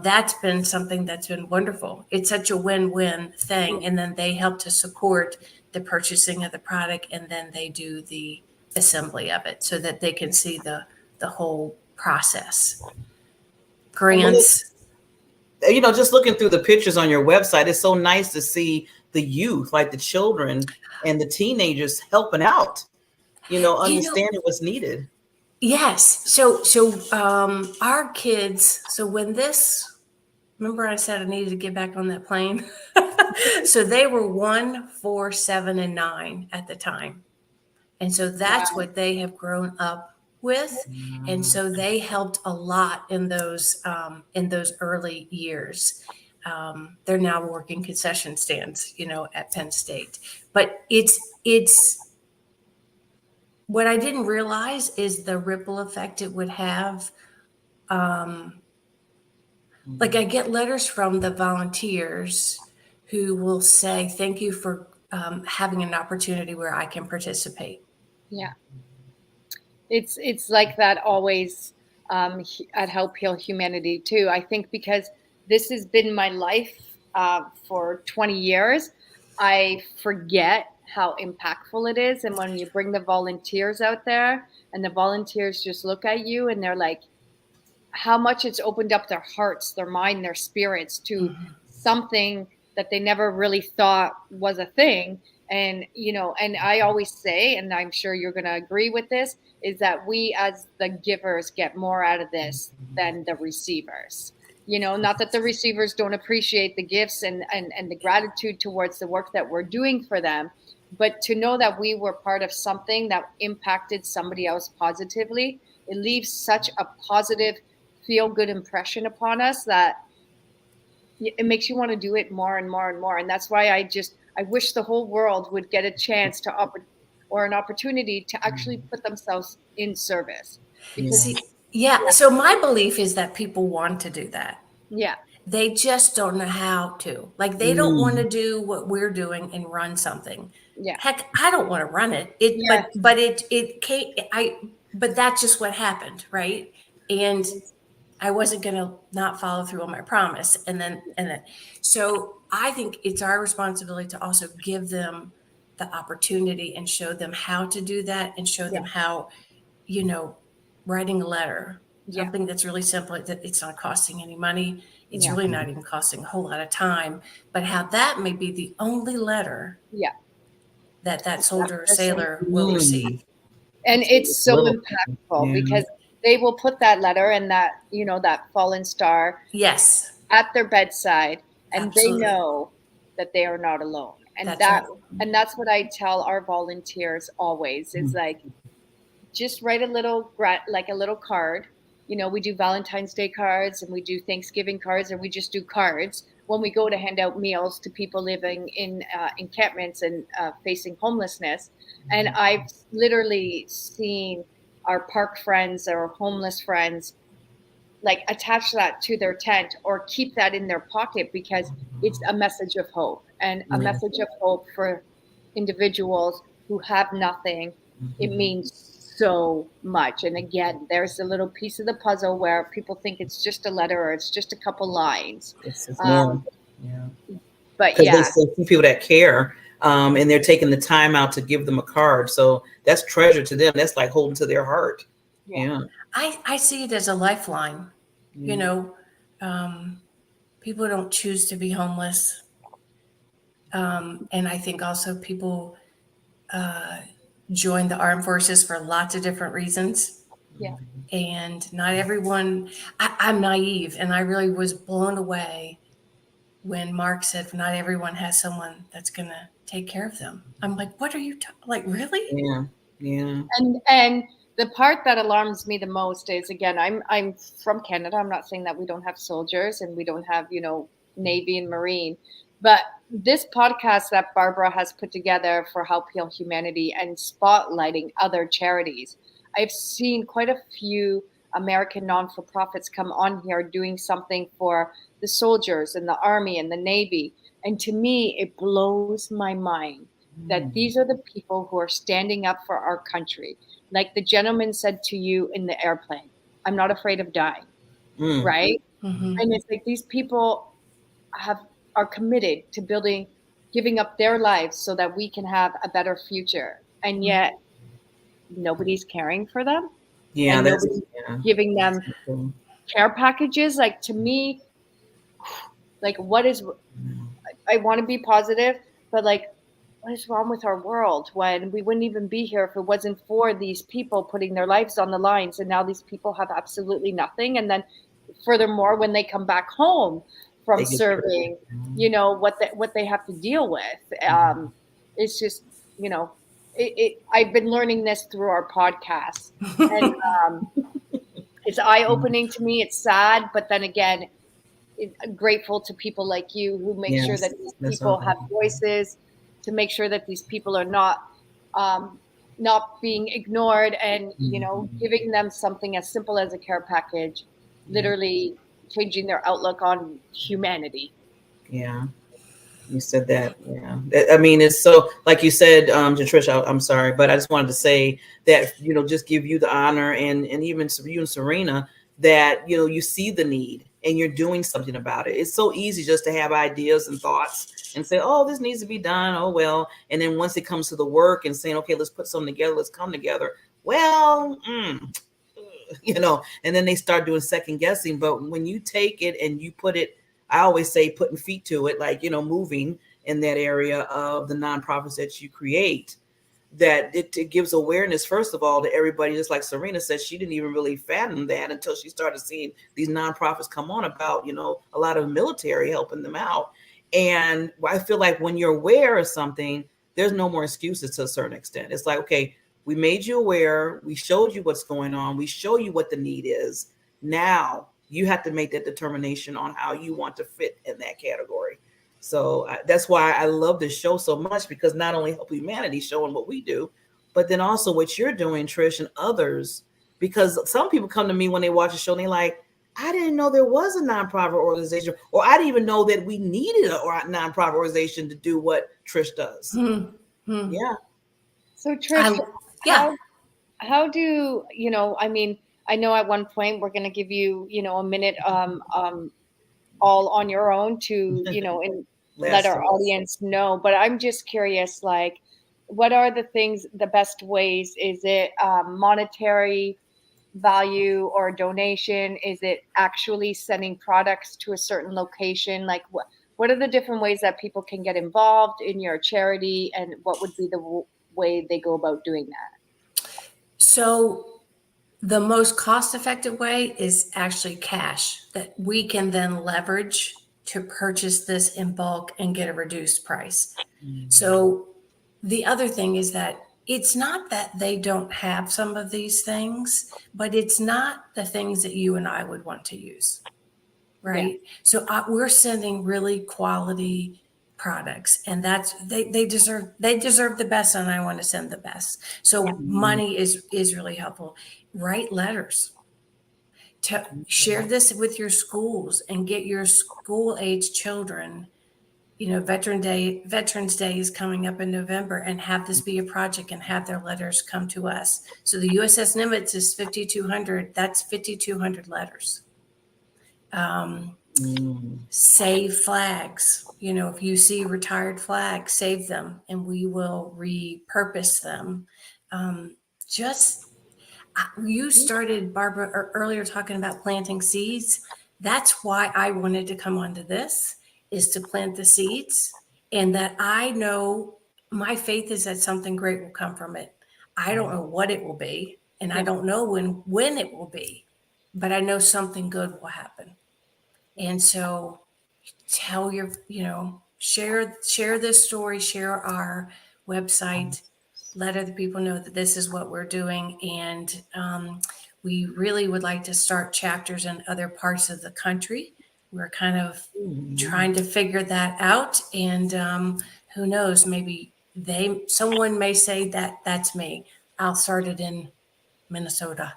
that's been something that's been wonderful. It's such a win-win thing. And then they help to support the purchasing of the product, and then they do the assembly of it so that they can see the whole process. Grants. Just looking through the pictures on your website, it's so nice to see the youth, like the children and the teenagers helping out, understanding what's needed. Yes. So our kids, remember I said I needed to get back on that plane? So they were 1, 4, 7, and 9 at the time. And so that's what they have grown up with. And so they helped a lot in those early years. They're now working concession stands, at Penn State. But it's what I didn't realize is the ripple effect it would have. I get letters from the volunteers who will say, thank you for having an opportunity where I can participate. Yeah. It's like that always at Help Heal Humanity too. I think because this has been my life for 20 years, I forget how impactful it is. And when you bring the volunteers out there and the volunteers just look at you and they're like, how much it's opened up their hearts, their mind, their spirits to something that they never really thought was a thing. And, and I always say, and I'm sure you're going to agree with this, is that we as the givers get more out of this than the receivers. Not that the receivers don't appreciate the gifts and the gratitude towards the work that we're doing for them, but to know that we were part of something that impacted somebody else positively, it leaves such a positive, feel good impression upon us that it makes you want to do it more and more and more. And that's why I wish the whole world would get a chance or an opportunity to actually put themselves in service. Because so my belief is that people want to do that. Yeah. They just don't know how to. Like, they don't want to do what we're doing and run something. Yeah. Heck, I don't want to run it. But that's just what happened, right? And I wasn't going to not follow through on my promise. And then, so I think it's our responsibility to also give them the opportunity and show them how to do that, and show them how, writing a letter, something that's really simple, that it's not costing any money. It's really not even costing a whole lot of time, but how that may be the only letter that soldier or sailor will receive. And it's so impactful because they will put that letter and that, that fallen star at their bedside, and they know that they are not alone. And that's what I tell our volunteers always is like, just write a little card. We do Valentine's Day cards, and we do Thanksgiving cards, and we just do cards when we go to hand out meals to people living in encampments and facing homelessness. And I've literally seen our park friends or homeless friends like attach that to their tent or keep that in their pocket because it's a message of hope, and a message of hope for individuals who have nothing. It means so much. And again, there's a little piece of the puzzle where people think it's just a letter or it's just a couple lines. But they see people that care, and they're taking the time out to give them a card. So that's treasure to them. That's like holding to their heart. I see it as a lifeline. People don't choose to be homeless. And I think also people join the armed forces for lots of different reasons. And not everyone, I'm naive, and I really was blown away when Mark said, not everyone has someone that's going to take care of them. I'm like, what are you like, really? And the part that alarms me the most is, again, I'm from Canada. I'm not saying that we don't have soldiers and we don't have, Navy and Marine, but this podcast that Barbara has put together for Help Heal Humanity and spotlighting other charities, I've seen quite a few American non-for-profits come on here doing something for the soldiers and the Army and the Navy. And to me, it blows my mind that these are the people who are standing up for our country. Like the gentleman said to you in the airplane, I'm not afraid of dying, right? And it's like these people are committed to giving up their lives so that we can have a better future. And yet nobody's caring for them. And nobody's giving them care packages. Like, to me, like, I want to be positive, but like, what is wrong with our world when we wouldn't even be here if it wasn't for these people putting their lives on the lines? And now these people have absolutely nothing. And then furthermore, when they come back home from serving, what they have to deal with. It's just, I've been learning this through our podcast, and it's eye-opening to me. It's sad, but then again, I'm grateful to people like you who make sure that these people have voices, to make sure that these people are not being ignored, and giving them something as simple as a care package, literally changing their outlook on humanity. You said that, yeah. I mean, it's so, like you said, Jatricia, I'm sorry, but I just wanted to say that, just give you the honor, and even you and Serena, that, you see the need and you're doing something about it. It's so easy just to have ideas and thoughts and say, oh, this needs to be done. Oh, well. And then once it comes to the work and saying, okay, let's put something together, let's come together. Well, and then they start doing second guessing. But when you take it and you put it, I always say putting feet to it, like, moving in that area of the nonprofits that you create, that it gives awareness, first of all, to everybody. Just like Serena said, she didn't even really fathom that until she started seeing these nonprofits come on about, a lot of military helping them out. And I feel like when you're aware of something, there's no more excuses to a certain extent. It's like, okay, we made you aware. We showed you what's going on. We show you what the need is. Now you have to make that determination on how you want to fit in that category. So that's why I love this show so much, because not only help humanity showing what we do, but then also what you're doing, Trish, and others. Because some people come to me when they watch the show and they're like, I didn't know there was a nonprofit organization, or I didn't even know that we needed a nonprofit organization to do what Trish does. Yeah. So Trish, how do I mean, I know at one point we're going to give you a minute all on your own to and let our audience know, but I'm just curious, like, what are the best ways? Is it monetary value or donation? Is it actually sending products to a certain location? Like, what are the different ways that people can get involved in your charity, and what would be the way they go about doing that? So the most cost-effective way is actually cash that we can then leverage to purchase this in bulk and get a reduced price. So the other thing is that it's not that they don't have some of these things, but it's not the things that you and I would want to use, right? Yeah. So we're sending really quality products, and that's they deserve the best, and I want to send the best. So money is really helpful. Write letters to share this with your schools and get your school age children. Veterans Day is coming up in November, and have this be a project and have their letters come to us. So the USS Nimitz is 5,200. That's 5,200 letters. Save flags. If you see retired flags, save them, and we will repurpose them. You started, Barbara, earlier talking about planting seeds. That's why I wanted to come onto this, is to plant the seeds, and that I know my faith is that something great will come from it. I don't know what it will be, and I don't know when it will be, but I know something good will happen. And so tell share this story, share our website, let other people know that this is what we're doing. And we really would like to start chapters in other parts of the country. We're kind of trying to figure that out. And who knows, maybe someone may say that's me. I'll start it in Minnesota.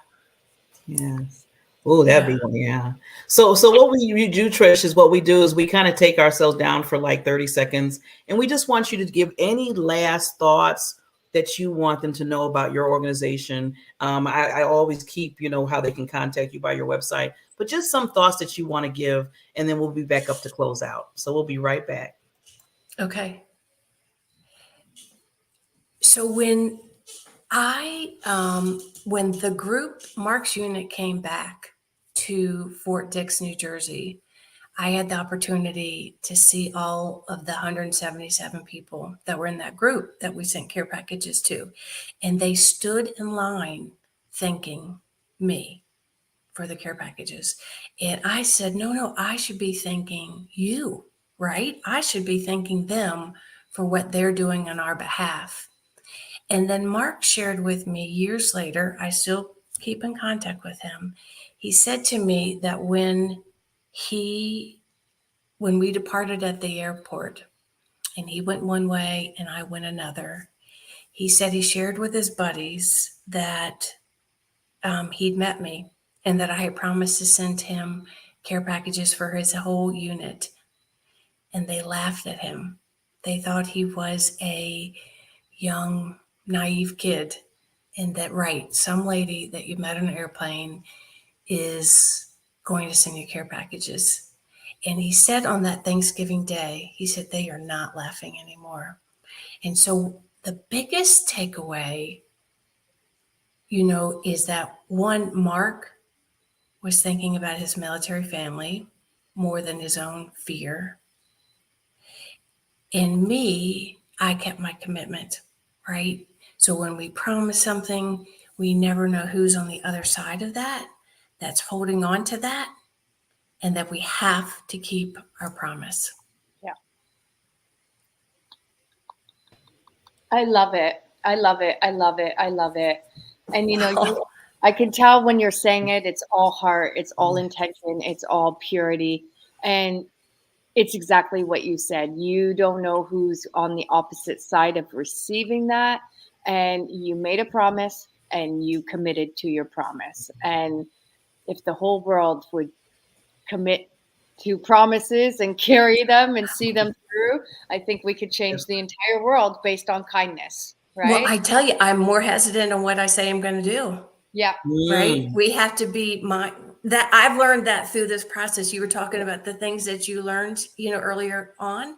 Yes. Oh, that'd be one. Yeah. So what we do, Trish, is what we do is we kind of take ourselves down for like 30 seconds, and we just want you to give any last thoughts that you want them to know about your organization. I always keep, how they can contact you by your website, but just some thoughts that you want to give, and then we'll be back up to close out. So we'll be right back. Okay. So when the group Mark's unit came back to Fort Dix, New Jersey, I had the opportunity to see all of the 177 people that were in that group that we sent care packages to. And they stood in line thanking me for the care packages. And I said, no, I should be thanking you, right? I should be thanking them for what they're doing on our behalf. And then Mark shared with me years later, I still keep in contact with him. He said to me that when we departed at the airport, and he went one way and I went another, he said he shared with his buddies that he'd met me and that I had promised to send him care packages for his whole unit. and they laughed at him. They thought he was a young, naive kid, and that, right, some lady that you met on an airplane is going to send you care packages. And he said on that Thanksgiving day, he said, they are not laughing anymore. And so the biggest takeaway, is that one, Mark was thinking about his military family more than his own fear. And me, I kept my commitment, right? So when we promise something, we never know who's on the other side of that, that's holding on to that, and that we have to keep our promise. Yeah. I love it. I love it. I love it. I love it. And I can tell when you're saying it, it's all heart, it's all intention, it's all purity. And it's exactly what you said. You don't know who's on the opposite side of receiving that. And you made a promise and you committed to your promise. And if the whole world would commit to promises and carry them and see them through, I think we could change the entire world based on kindness, right? Well, I tell you, I'm more hesitant on what I say I'm going to do. Yeah. Right. We have to be that I've learned that through this process. You were talking about the things that you learned, earlier on.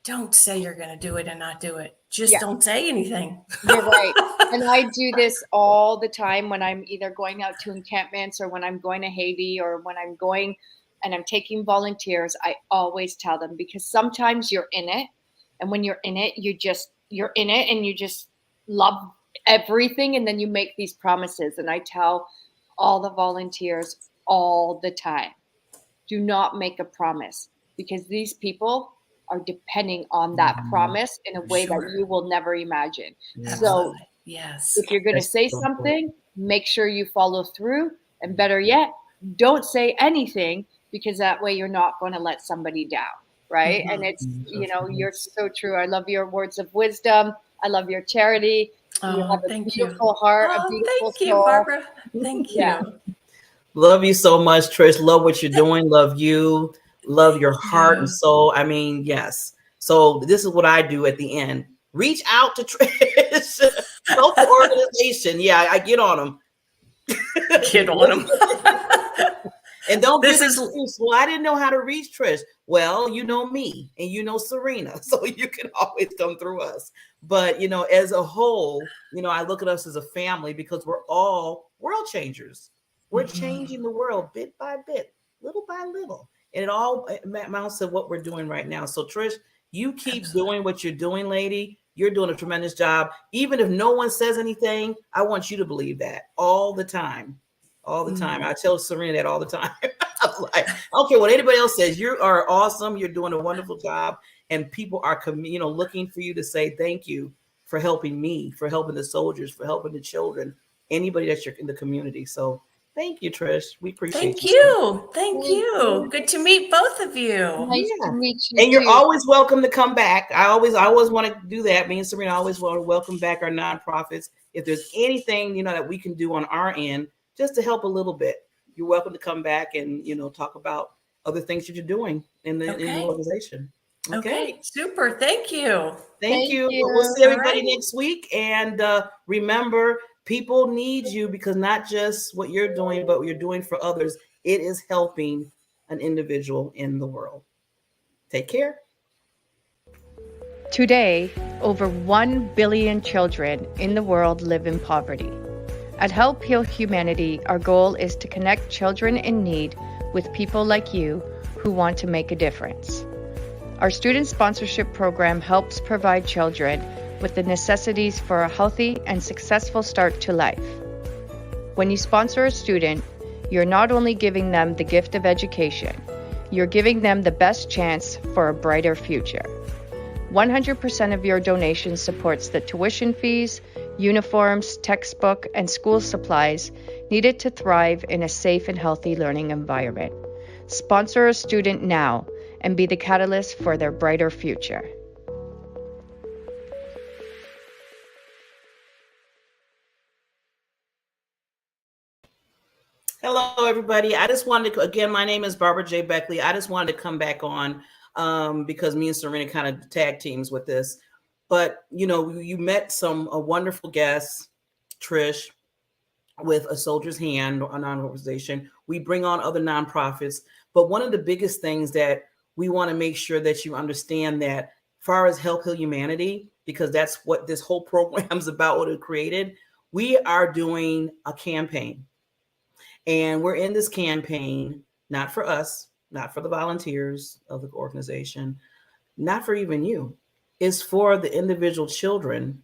Don't say you're going to do it and not do it. Just don't say anything. You're right. And I do this all the time when I'm either going out to encampments or when I'm going to Haiti or when I'm going and I'm taking volunteers. I always tell them, because sometimes you're in it. And when you're in it, you're in it and you just love everything. And then you make these promises. And I tell all the volunteers all the time, do not make a promise, because these people are depending on that promise in a way that you will never imagine. Absolutely. So yes, if you're going to say something, make sure you follow through. And better yet, don't say anything, because that way you're not going to let somebody down. Right. And it's, you're so true. I love your words of wisdom. I love your charity. You have a beautiful heart, a beautiful thank you, soul. Barbara. Thank you. Love you so much, Trish. Love what you're doing. Love you. Love your heart and soul. I mean, yes. So this is what I do at the end. Reach out to Trish. Help the organization. Yeah, I get on them. Get on them. And don't give excuse. Well, I didn't know how to reach Trish. Well, you know me and you know Serena, so you can always come through us. But, as a whole, I look at us as a family, because we're all world changers. We're changing the world bit by bit, little by little. And it all amounts to what we're doing right now. So, Trish, you keep doing what you're doing, lady. You're doing a tremendous job. Even if no one says anything, I want you to believe that all the time. All the time. I tell Serena that all the time. I'm like, I don't care what anybody else says. You are awesome. You're doing a wonderful job. And people are, looking for you to say thank you for helping me, for helping the soldiers, for helping the children, anybody that's in the community. So thank you, Trish. We appreciate you. Thank you. Good to meet both of you. Nice to meet you. And you're always welcome to come back. I always want to do that. Me and Serena always want to welcome back our nonprofits. If there's anything, that we can do on our end, just to help a little bit, you're welcome to come back and, talk about other things that you're doing in the organization. Okay. Super. Thank you. Thank you. We'll see everybody next week. And remember, people need you, because not just what you're doing, but what you're doing for others. It is helping an individual in the world. Take care. Today, over 1 billion children in the world live in poverty. At Help Heal Humanity, our goal is to connect children in need with people like you who want to make a difference. Our student sponsorship program helps provide children with the necessities for a healthy and successful start to life. When you sponsor a student, you're not only giving them the gift of education, you're giving them the best chance for a brighter future. 100% of your donation supports the tuition fees, uniforms, textbook, and school supplies needed to thrive in a safe and healthy learning environment. Sponsor a student now and be the catalyst for their brighter future. Hello, everybody. I just wanted to, again, my name is Barbara J. Beckley. I just wanted to come back on because me and Serena kind of tag teams with this. But, you know, you met a wonderful guests, Trish, with A Soldier's Hand, a non-organization. We bring on other nonprofits. But one of the biggest things that we want to make sure that you understand that as far as Help Heal Humanity, because that's what this whole program is about, what it created, we are doing a campaign. And we're in this campaign, not for us, not for the volunteers of the organization, not for even you. It's for the individual children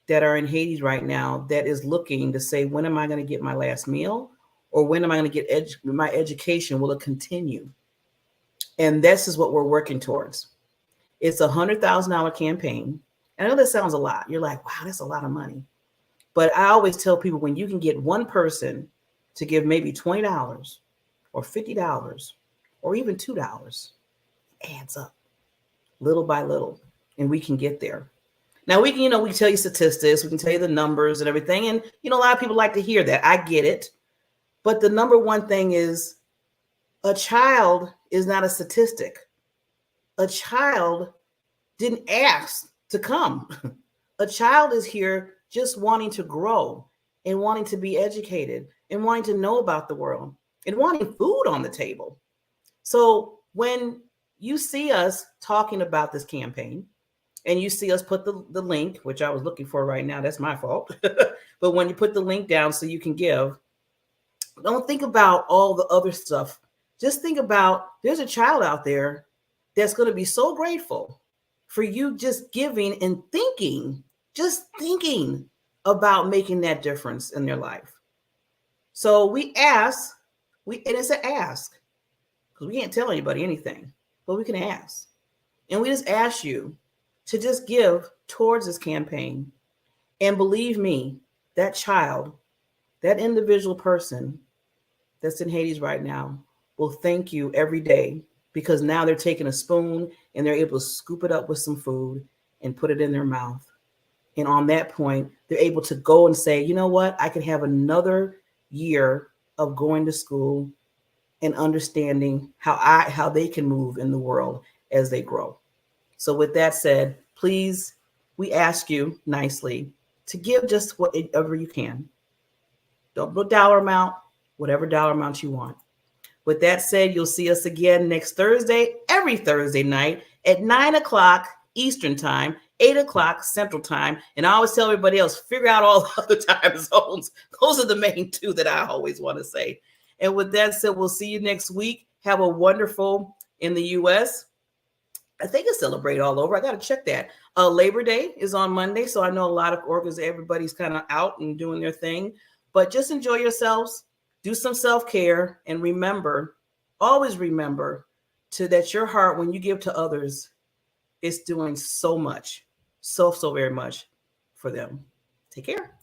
that are in Haiti right now that is looking to say, when am I going to get my last meal? Or when am I going to get my education? Will it continue? And this is what we're working towards. It's a $100,000 campaign. I know that sounds a lot. You're like, wow, that's a lot of money. But I always tell people, when you can get one person to give maybe $20 or $50 or even $2, it adds up little by little, and we can get there. Now we can, we tell you statistics, we can tell you the numbers and everything. And, a lot of people like to hear that. I get it. But the number one thing is, a child is not a statistic. A child didn't ask to come. A child is here just wanting to grow and wanting to be educated and wanting to know about the world and wanting food on the table. So when you see us talking about this campaign, and you see us put the link, which I was looking for right now, that's my fault. But when you put the link down so you can give, don't think about all the other stuff. Just think about, there's a child out there that's going to be so grateful for you just giving and just thinking about making that difference in their life. So we ask, and it's an ask, because we can't tell anybody anything, but we can ask. And we just ask you to just give towards this campaign. And believe me, that child, that individual person that's in Haiti right now will thank you every day, because now they're taking a spoon and they're able to scoop it up with some food and put it in their mouth. And on that point, they're able to go and say, you know what, I can have another year of going to school and understanding how they can move in the world as they grow. So with that said, please, we ask you nicely to give just whatever you can. Don't put dollar amount, whatever dollar amount you want. With that said, you'll see us again next Thursday, every Thursday night at 9:00 Eastern Time, 8:00 Central Time. And I always tell everybody else, figure out all the other time zones. Those are the main two that I always want to say. And with that said, we'll see you next week. Have a wonderful, in the U.S., I think it's celebrate all over. I got to check that. Labor Day is on Monday. So I know a lot of everybody's kind of out and doing their thing. But just enjoy yourselves. Do some self-care. And remember, always remember that your heart, when you give to others, is doing so much, so very much for them. Take care.